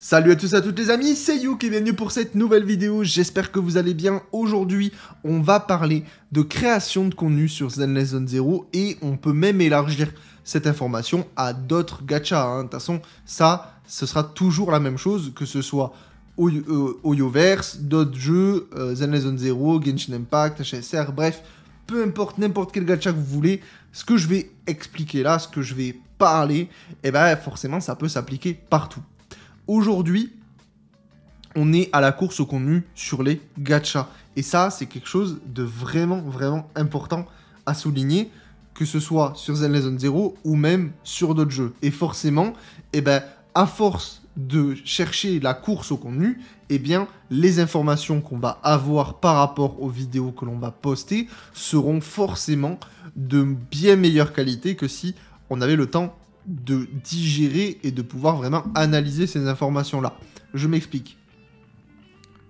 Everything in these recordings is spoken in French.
Salut à tous et à toutes les amis, c'est Youk et bienvenue pour cette nouvelle vidéo, j'espère que vous allez bien. Aujourd'hui, on va parler de création de contenu sur Zenless Zone Zero et on peut même élargir cette information à d'autres gachas. De toute façon, ça, ce sera toujours la même chose, que ce soit Oyoverse, d'autres jeux, Zenless Zone Zero, Genshin Impact, HSR, bref, peu importe, n'importe quel gacha que vous voulez, ce que je vais expliquer là, ce que je vais parler, et ben forcément ça peut s'appliquer partout. Aujourd'hui, on est à la course au contenu sur les gachas. Et ça, c'est quelque chose de vraiment important à souligner, que ce soit sur Zenless Zone Zero ou même sur d'autres jeux. Et forcément, à force de chercher la course au contenu, les informations qu'on va avoir par rapport aux vidéos que l'on va poster seront forcément de bien meilleure qualité que si on avait le temps de digérer et de pouvoir vraiment analyser ces informations-là. Je m'explique.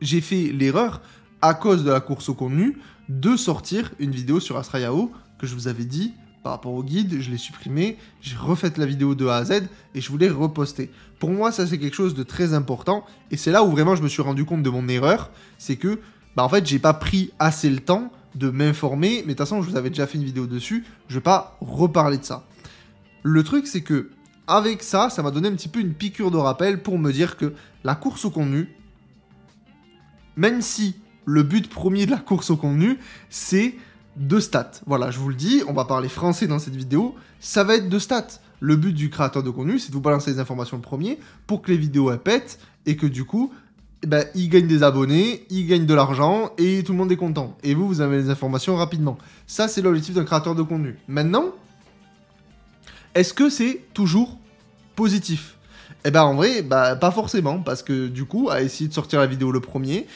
J'ai fait l'erreur, à cause de la course au contenu, de sortir une vidéo sur Astra Yao, que je vous avais dit, par rapport au guide, je l'ai supprimé, j'ai refait la vidéo de A à Z, et je voulais reposter. Pour moi, ça c'est quelque chose de très important, et c'est là où vraiment je me suis rendu compte de mon erreur, c'est que, en fait, j'ai pas pris assez le temps de m'informer, mais de toute façon, je vous avais déjà fait une vidéo dessus, je vais pas reparler de ça. Le truc, c'est que avec ça, ça m'a donné un petit peu une piqûre de rappel pour me dire que la course au contenu, même si le but premier de la course au contenu, c'est de stats. Voilà, je vous le dis, on va parler français dans cette vidéo, ça va être de stats. Le but du créateur de contenu, c'est de vous balancer les informations le premier pour que les vidéos elles pètent et que du coup, il gagne des abonnés, il gagne de l'argent et tout le monde est content. Et vous avez les informations rapidement. Ça, c'est l'objectif d'un créateur de contenu. Maintenant, est-ce que c'est toujours positif? En vrai, pas forcément, parce que du coup, à essayer de sortir la vidéo le premier,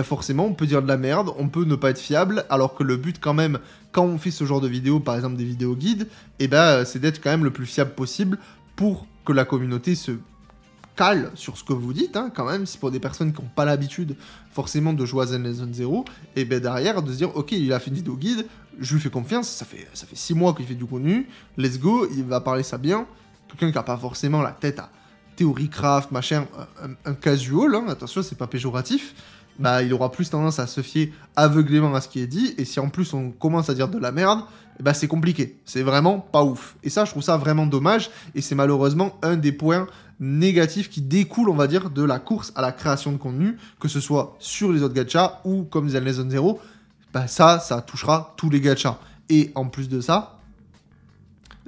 forcément, on peut dire de la merde, on peut ne pas être fiable, alors que le but quand même, quand on fait ce genre de vidéo, par exemple des vidéos guides, c'est d'être quand même le plus fiable possible pour que la communauté se cale sur ce que vous dites, quand même, si pour des personnes qui n'ont pas l'habitude forcément de jouer à Zenless Zone Zero, derrière, de se dire, ok, il a fait une vidéo guide, je lui fais confiance, ça fait 6 mois qu'il fait du contenu, let's go, il va parler ça bien, quelqu'un qui n'a pas forcément la tête à théorie craft, machin, un casual, attention, c'est pas péjoratif, il aura plus tendance à se fier aveuglément à ce qui est dit, et si en plus on commence à dire de la merde, c'est compliqué, c'est vraiment pas ouf. Et ça, je trouve ça vraiment dommage, et c'est malheureusement un des points négatifs qui découlent, on va dire, de la course à la création de contenu, que ce soit sur les autres gachas ou comme Zenless Zone Zero, ça touchera tous les gachas. Et en plus de ça,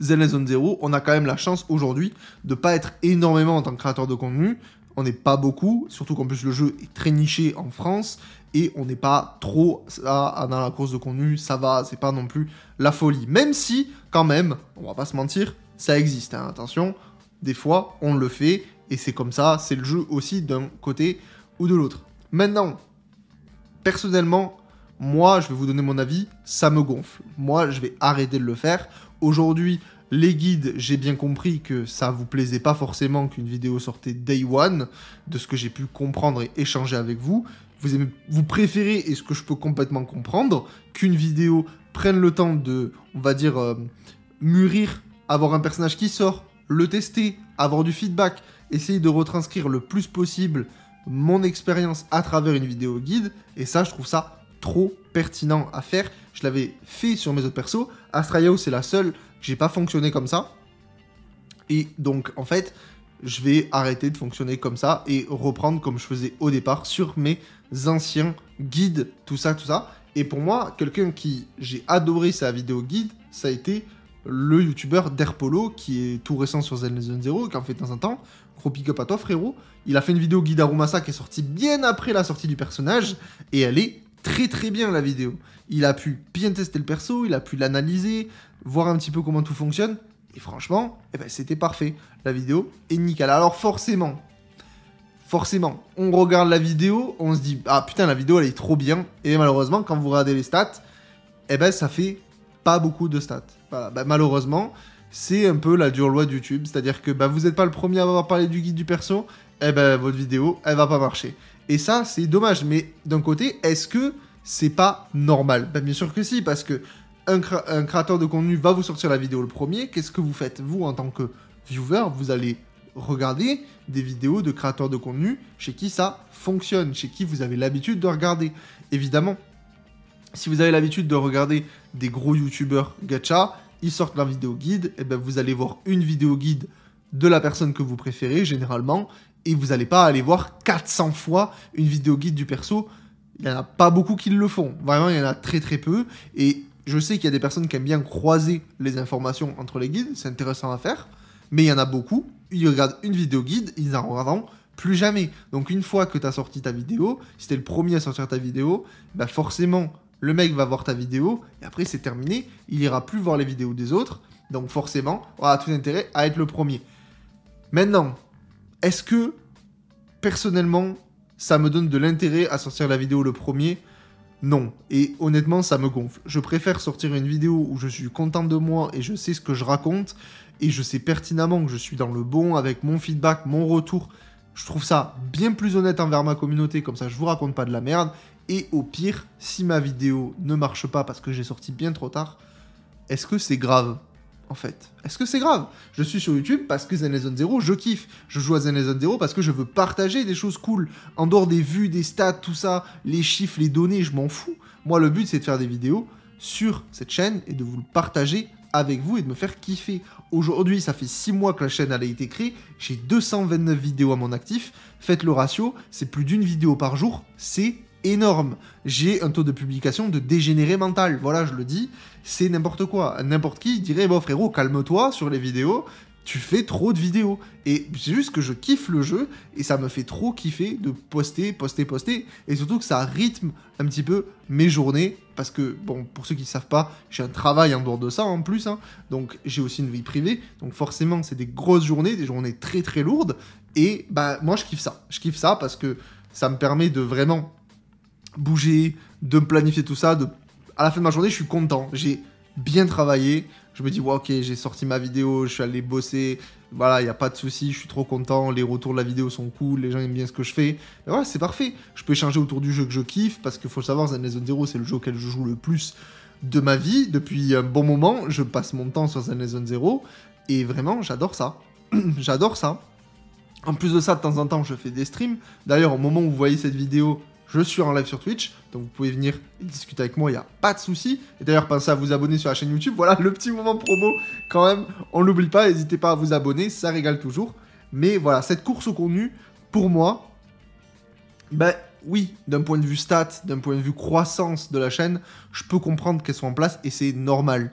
Zenless Zone Zero, on a quand même la chance aujourd'hui de pas être énormément en tant que créateur de contenu. On n'est pas beaucoup, surtout qu'en plus le jeu est très niché en France et on n'est pas trop dans la course de contenu, ça va, c'est pas non plus la folie. Même si, quand même, on va pas se mentir, ça existe, attention, des fois on le fait et c'est comme ça, c'est le jeu aussi d'un côté ou de l'autre. Maintenant, personnellement, moi, je vais vous donner mon avis, ça me gonfle. Moi, je vais arrêter de le faire. Aujourd'hui, les guides, j'ai bien compris que ça vous plaisait pas forcément qu'une vidéo sortait day one, de ce que j'ai pu comprendre et échanger avec vous. Vous préférez, et ce que je peux complètement comprendre, qu'une vidéo prenne le temps de, on va dire, mûrir, avoir un personnage qui sort, le tester, avoir du feedback, essayer de retranscrire le plus possible mon expérience à travers une vidéo guide, et ça, je trouve ça trop pertinent à faire. Je l'avais fait sur mes autres persos. Astra Yao, c'est la seule que j'ai pas fonctionné comme ça. Et donc, en fait, je vais arrêter de fonctionner comme ça et reprendre comme je faisais au départ sur mes anciens guides, tout ça. Et pour moi, quelqu'un qui j'ai adoré sa vidéo guide, ça a été le youtubeur Derpolo, qui est tout récent sur Zenless Zone Zero, qui en fait de temps en temps. Gros pick up à toi, frérot. Il a fait une vidéo guide Arumasa qui est sortie bien après la sortie du personnage, et elle est très bien la vidéo. Il a pu bien tester le perso, il a pu l'analyser, voir un petit peu comment tout fonctionne, et franchement, c'était parfait. La vidéo est nickel. Alors forcément, on regarde la vidéo, on se dit, ah putain, la vidéo elle est trop bien, et malheureusement, quand vous regardez les stats, ça fait pas beaucoup de stats. Voilà, malheureusement, c'est un peu la dure loi de YouTube, c'est-à-dire que vous n'êtes pas le premier à avoir parlé du guide du perso, votre vidéo, elle va pas marcher. Et ça, c'est dommage, mais d'un côté, est-ce que c'est pas normal? Bien sûr que si, parce que un créateur de contenu va vous sortir la vidéo le premier, qu'est-ce que vous faites? Vous, en tant que viewer, vous allez regardez des vidéos de créateurs de contenu chez qui ça fonctionne, chez qui vous avez l'habitude de regarder. Évidemment, si vous avez l'habitude de regarder des gros youtubeurs gacha, ils sortent leur vidéo guide, et ben vous allez voir une vidéo guide de la personne que vous préférez, généralement, et vous n'allez pas aller voir 400 fois une vidéo guide du perso. Il n'y en a pas beaucoup qui le font. Vraiment, il y en a très très peu. Et je sais qu'il y a des personnes qui aiment bien croiser les informations entre les guides, c'est intéressant à faire, mais il y en a beaucoup, ils regardent une vidéo guide, ils n'en regardent plus jamais. Donc une fois que tu as sorti ta vidéo, si tu es le premier à sortir ta vidéo, bah forcément, le mec va voir ta vidéo, et après c'est terminé, il ira plus voir les vidéos des autres, donc forcément, on a tout intérêt à être le premier. Maintenant, est-ce que, personnellement, ça me donne de l'intérêt à sortir la vidéo le premier ? Non. Et honnêtement, ça me gonfle. Je préfère sortir une vidéo où je suis content de moi et je sais ce que je raconte, et je sais pertinemment que je suis dans le bon avec mon feedback, mon retour. Je trouve ça bien plus honnête envers ma communauté, comme ça je vous raconte pas de la merde. Et au pire, si ma vidéo ne marche pas parce que j'ai sorti bien trop tard, est-ce que c'est grave ? En fait, est-ce que c'est grave? Je suis sur YouTube parce que Zenless Zero, je kiffe. Je joue à Zenless Zero parce que je veux partager des choses cool. En dehors des vues, des stats, tout ça, les chiffres, les données, je m'en fous. Moi, le but, c'est de faire des vidéos sur cette chaîne et de vous le partager avec vous et de me faire kiffer. Aujourd'hui, ça fait 6 mois que la chaîne elle a été créée. J'ai 229 vidéos à mon actif. Faites le ratio, c'est plus d'une vidéo par jour. C'est énorme. J'ai un taux de publication de dégénéré mental. Voilà, je le dis, c'est n'importe quoi. N'importe qui dirait, bon frérot, calme-toi sur les vidéos, tu fais trop de vidéos. Et c'est juste que je kiffe le jeu, et ça me fait trop kiffer de poster, et surtout que ça rythme un petit peu mes journées, parce que, bon, pour ceux qui ne savent pas, j'ai un travail en dehors de ça en plus, hein, donc j'ai aussi une vie privée, donc forcément c'est des grosses journées, des journées très très lourdes, et bah moi je kiffe ça parce que ça me permet de vraiment bouger, de me planifier tout ça, à la fin de ma journée, je suis content, j'ai bien travaillé, je me dis, ouais, ok, j'ai sorti ma vidéo, je suis allé bosser, voilà, il n'y a pas de souci, je suis trop content, les retours de la vidéo sont cool, les gens aiment bien ce que je fais, et voilà, c'est parfait, je peux échanger autour du jeu que je kiffe, parce qu'il faut le savoir, Zenless Zero, c'est le jeu auquel je joue le plus de ma vie, depuis un bon moment, je passe mon temps sur Zenless Zero, et vraiment, j'adore ça, j'adore ça. En plus de ça, de temps en temps, je fais des streams, d'ailleurs, au moment où vous voyez cette vidéo, je suis en live sur Twitch, donc vous pouvez venir discuter avec moi, il n'y a pas de souci. Et d'ailleurs, pensez à vous abonner sur la chaîne YouTube. Voilà, le petit moment promo, quand même, on ne l'oublie pas, n'hésitez pas à vous abonner, ça régale toujours. Mais voilà, cette course au contenu, pour moi, ben oui, d'un point de vue stats, d'un point de vue croissance de la chaîne, je peux comprendre qu'elles sont en place et c'est normal.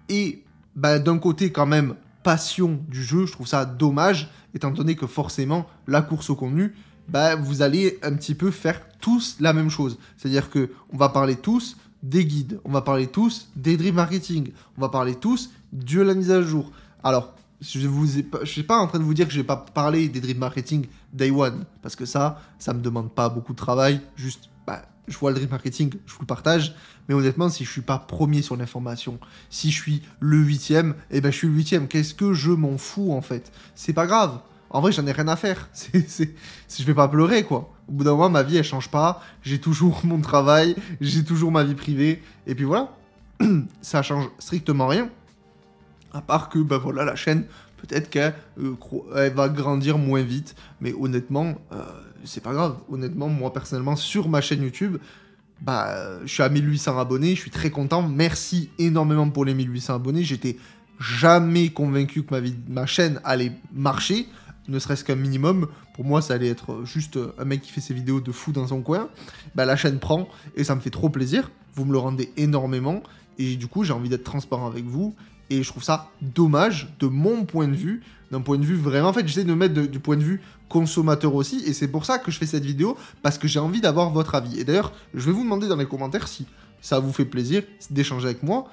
Et ben, d'un côté, quand même, passion du jeu, je trouve ça dommage, étant donné que forcément, la course au contenu, bah, vous allez un petit peu faire tous la même chose. C'est-à-dire que on va parler tous des guides, on va parler tous des drip marketing, on va parler tous de la mise à jour. Alors, je ne suis pas en train de vous dire que je vais pas parler des drip marketing day one, parce que ça me demande pas beaucoup de travail, juste, bah, je vois le drip marketing, je vous le partage, mais honnêtement, si je suis pas premier sur l'information, si je suis le 8e, eh ben je suis le 8e, qu'est-ce que je m'en fous en fait? C'est pas grave. En vrai, j'en ai rien à faire. Je vais pas pleurer, quoi. Au bout d'un moment, ma vie, elle change pas. J'ai toujours mon travail, j'ai toujours ma vie privée. Et puis voilà, ça change strictement rien. À part que, bah voilà, la chaîne, peut-être qu'elle va grandir moins vite. Mais honnêtement, c'est pas grave. Honnêtement, moi, personnellement, sur ma chaîne YouTube, bah, je suis à 1800 abonnés. Je suis très content. Merci énormément pour les 1800 abonnés. J'étais jamais convaincu que ma chaîne allait marcher. Ne serait-ce qu'un minimum, pour moi ça allait être juste un mec qui fait ses vidéos de fou dans son coin, bah la chaîne prend et ça me fait trop plaisir, vous me le rendez énormément et du coup j'ai envie d'être transparent avec vous et je trouve ça dommage de mon point de vue, d'un point de vue vraiment, en fait j'essaie de me mettre du point de vue consommateur aussi et c'est pour ça que je fais cette vidéo parce que j'ai envie d'avoir votre avis et d'ailleurs je vais vous demander dans les commentaires si ça vous fait plaisir d'échanger avec moi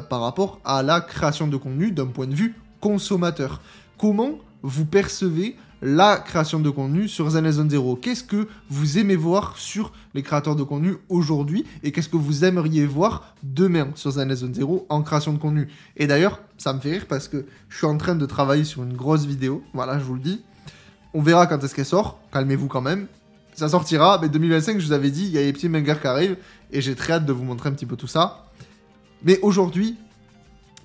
par rapport à la création de contenu d'un point de vue consommateur. Comment vous percevez la création de contenu sur Zenless Zero? Qu'est-ce que vous aimez voir sur les créateurs de contenu aujourd'hui et qu'est-ce que vous aimeriez voir demain sur Zenless Zero en création de contenu? Et d'ailleurs, ça me fait rire parce que je suis en train de travailler sur une grosse vidéo, voilà, je vous le dis. On verra quand est-ce qu'elle sort, calmez-vous quand même. Ça sortira, mais 2025, je vous avais dit, il y a les petits bangers qui arrivent et j'ai très hâte de vous montrer un petit peu tout ça. Mais aujourd'hui,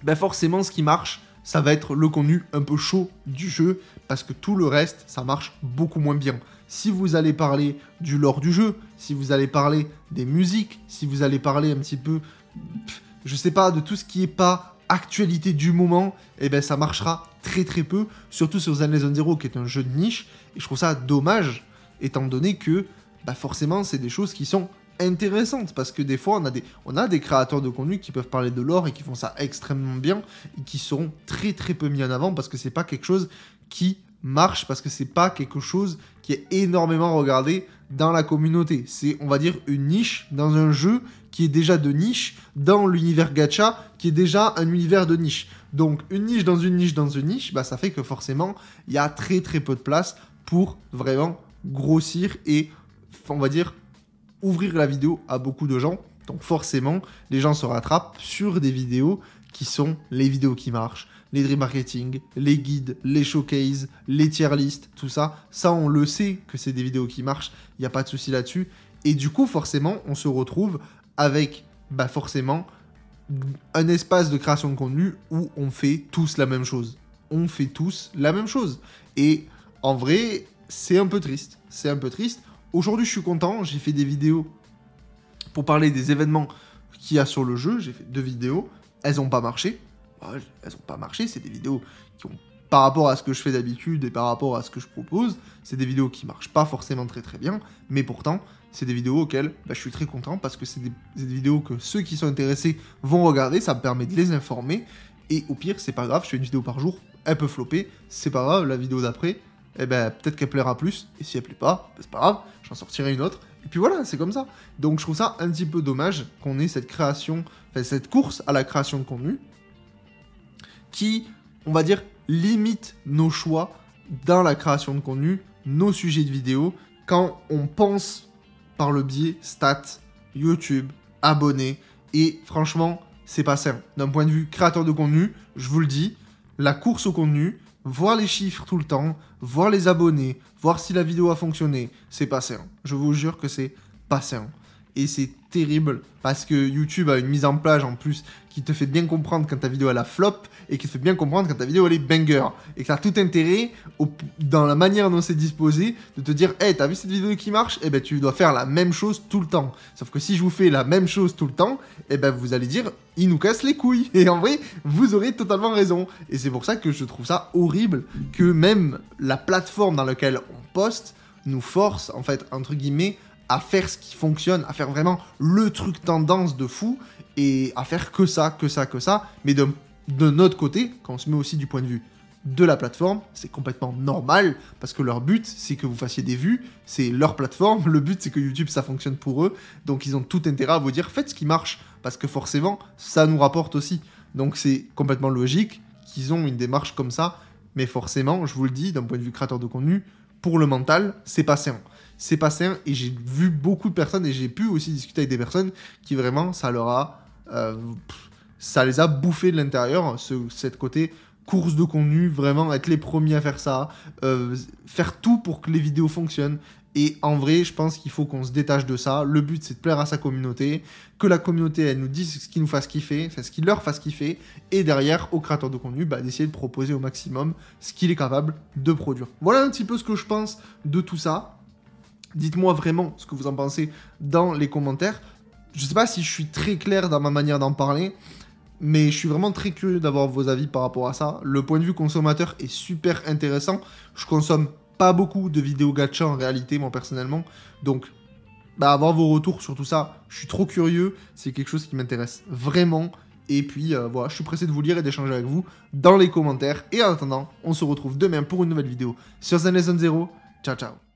ben forcément, ce qui marche, ça va être le contenu un peu chaud du jeu, parce que tout le reste, ça marche beaucoup moins bien. Si vous allez parler du lore du jeu, si vous allez parler des musiques, si vous allez parler un petit peu, je sais pas, de tout ce qui est pas actualité du moment, eh ben ça marchera très très peu, surtout sur Zenless Zone Zero qui est un jeu de niche, et je trouve ça dommage, étant donné que forcément c'est des choses qui sont intéressantes, parce que des fois on a des créateurs de contenu qui peuvent parler de lore et qui font ça extrêmement bien, et qui seront très très peu mis en avant, parce que c'est pas quelque chose qui marche, parce que c'est pas quelque chose qui est énormément regardé dans la communauté. C'est, on va dire, une niche dans un jeu qui est déjà de niche, dans l'univers gacha, qui est déjà un univers de niche. Donc, une niche dans une niche dans une niche, ça fait que forcément, il y a très très peu de place pour vraiment grossir et, on va dire, ouvrir la vidéo à beaucoup de gens. Donc forcément, les gens se rattrapent sur des vidéos qui sont les vidéos qui marchent, les dream marketing, les guides, les showcases, les tier lists, tout ça. Ça, on le sait que c'est des vidéos qui marchent, il n'y a pas de souci là-dessus. Et du coup, forcément, on se retrouve avec, forcément, un espace de création de contenu où on fait tous la même chose. On fait tous la même chose. Et en vrai, c'est un peu triste. C'est un peu triste. Aujourd'hui, je suis content, j'ai fait des vidéos pour parler des événements qu'il y a sur le jeu. J'ai fait 2 vidéos, elles n'ont pas marché. Elles n'ont pas marché, c'est des vidéos qui ont, par rapport à ce que je fais d'habitude et par rapport à ce que je propose, c'est des vidéos qui marchent pas forcément très très bien, mais pourtant, c'est des vidéos auxquelles je suis très content parce que c'est des vidéos que ceux qui sont intéressés vont regarder, ça me permet de les informer, et au pire, c'est pas grave, je fais une vidéo par jour, elle peut flopper, c'est pas grave, la vidéo d'après, peut-être qu'elle plaira plus, et si elle plaît pas, c'est pas grave, j'en sortirai une autre, et puis voilà, c'est comme ça. Donc je trouve ça un petit peu dommage qu'on ait cette création, cette course à la création de contenu, qui, on va dire, limite nos choix dans la création de contenu, nos sujets de vidéo, quand on pense par le biais stats, YouTube, abonnés, et franchement, c'est pas sain. D'un point de vue créateur de contenu, je vous le dis, la course au contenu, voir les chiffres tout le temps, voir les abonnés, voir si la vidéo a fonctionné, c'est pas sain. Je vous jure que c'est pas sain. Et c'est terrible parce que YouTube a une mise en place en plus qui te fait bien comprendre quand ta vidéo elle a flop et qui te fait bien comprendre quand ta vidéo elle est banger. Et que tu as tout intérêt, dans la manière dont c'est disposé, de te dire hey, t'as vu cette vidéo qui marche? Tu dois faire la même chose tout le temps. Sauf que si je vous fais la même chose tout le temps, vous allez dire il nous casse les couilles. Et en vrai, vous aurez totalement raison. Et c'est pour ça que je trouve ça horrible que même la plateforme dans laquelle on poste nous force, en fait, entre guillemets, à faire ce qui fonctionne, à faire vraiment le truc tendance de fou, et à faire que ça, mais de notre côté, quand on se met aussi du point de vue de la plateforme, c'est complètement normal, parce que leur but, c'est que vous fassiez des vues, c'est leur plateforme, le but c'est que YouTube, ça fonctionne pour eux, donc ils ont tout intérêt à vous dire, faites ce qui marche, parce que forcément, ça nous rapporte aussi. Donc c'est complètement logique qu'ils ont une démarche comme ça, mais forcément, je vous le dis, d'un point de vue créateur de contenu, pour le mental, c'est pas sain. C'est pas sain, et j'ai vu beaucoup de personnes, et j'ai pu aussi discuter avec des personnes qui vraiment, ça les a bouffés de l'intérieur, cette côté course de contenu, vraiment être les premiers à faire ça, faire tout pour que les vidéos fonctionnent. Et en vrai, je pense qu'il faut qu'on se détache de ça. Le but, c'est de plaire à sa communauté, que la communauté, elle nous dise ce qui nous fasse kiffer, ce qui leur fasse kiffer, et derrière, au créateur de contenu, d'essayer de proposer au maximum ce qu'il est capable de produire. Voilà un petit peu ce que je pense de tout ça. Dites-moi vraiment ce que vous en pensez dans les commentaires. Je sais pas si je suis très clair dans ma manière d'en parler, mais je suis vraiment très curieux d'avoir vos avis par rapport à ça. Le point de vue consommateur est super intéressant. Je consomme pas beaucoup de vidéos gacha en réalité, moi personnellement. Donc, avoir vos retours sur tout ça, je suis trop curieux. C'est quelque chose qui m'intéresse vraiment. Et puis, voilà, je suis pressé de vous lire et d'échanger avec vous dans les commentaires. Et en attendant, on se retrouve demain pour une nouvelle vidéo sur Zenless Zone Zero. Ciao, ciao.